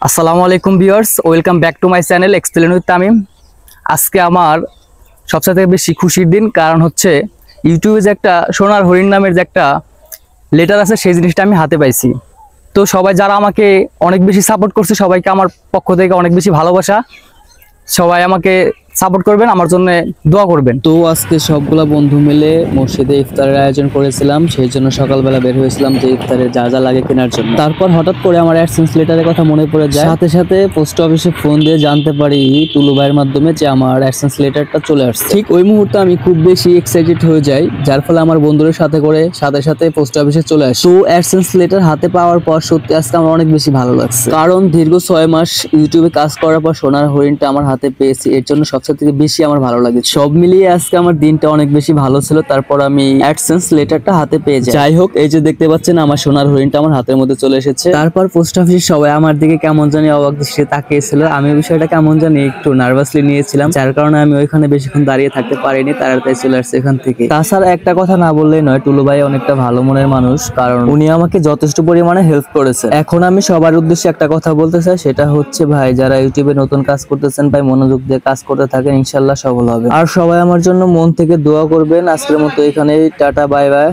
আসসালামু আলাইকুম viewers, welcome back to my channel explain with Tamim. আজকে আমার সবচেয়ে বেশি খুশির দিন, কারণ হচ্ছে ইউটিউবে যে একটা সোনার হরিণ নামের যে একটা লেটার আছে, সেই জিনিসটা আমি হাতে পাইছি। তো সবাই যারা আমাকে অনেক বেশি সাপোর্ট করছে, সবাইকে আমার পক্ষ থেকে অনেক বেশি ভালোবাসা। সবাই আমাকে সাপোর্ট করবেন, আমার জন্য দোয়া করবেন। তো আজকে সবগুলা বন্ধু মিলে মসজিদে ইফতারের আয়োজন করেছিলাম, সেই জন্য সকালবেলা বের হয়েছিলাম যে ইফতারে যা যা লাগে কেনার জন্য। তারপর হঠাৎ করে আমার অ্যাডসেন্স লেটারের কথা মনে পড়ে যায়। সাথে সাথে পোস্ট অফিসে ফোন দিয়ে জানতে পারি টুলু ভাইয়ের মাধ্যমে যে আমার অ্যাডসেন্স লেটারটা চলে আসছে। ঠিক ওই মুহূর্তে আমি খুব বেশি এক্সাইটেড হয়ে যাই, যার ফলে আমার বন্ধুদের সাথে করে সাথে সাথে পোস্ট অফিসে চলে আসি। তো অ্যাডসেন্স লেটার হাতে পাওয়ার পর সত্যি আজকে আমার অনেক বেশি ভালো লাগছে, কারণ দীর্ঘ 6 মাস ইউটিউবে কাজ করার পর সোনার হরিণটা আমার হাতে পেয়েছি। এর জন্য সবচেয়ে থেকে বেশি আমার ভালো লাগে। সব মিলিয়ে আজকে আমার দিনটা অনেক বেশি ভালো ছিল। তারপর আমি অ্যাডসেন্স লেটারটা হাতে পেয়ে যাই। যাই হোক, এই যে দেখতে পাচ্ছেন আমার সোনার হরিণটা আমার হাতের মধ্যে চলে এসেছে। তারপর পোস্ট অফিসের সবাই আমার দিকে কেমন জানি অবাক দৃষ্টিতে তাকিয়েছিল। আমি বিষয়টা কেমন জানি একটু নার্ভাসলি নিয়েছিলাম, যার কারণে আমি ওইখানে বেশিক্ষণ দাঁড়িয়ে থাকতে পারিনি, তাড়াতাড়ি চলে আসছে এখান থেকে। তাছাড়া একটা কথা না বললেই নয়, টুলু ভাই অনেকটা ভালো মনের মানুষ, কারণ উনি আমাকে যথেষ্ট পরিমাণে হেল্প করেছে। এখন আমি সবার উদ্দেশ্যে একটা কথা বলতে চাই, সেটা হচ্ছে ভাই, যারা ইউটিউবে নতুন কাজ করতেছেন ভাই, মনোযোগ দিয়ে কাজ করতে থাকেন, ইনশাল্লাহ সফল হবে। আর সবাই আমার জন্য মন থেকে দোয়া করবেন। আজকের মতো এখানেই টাটা, বাই বাই।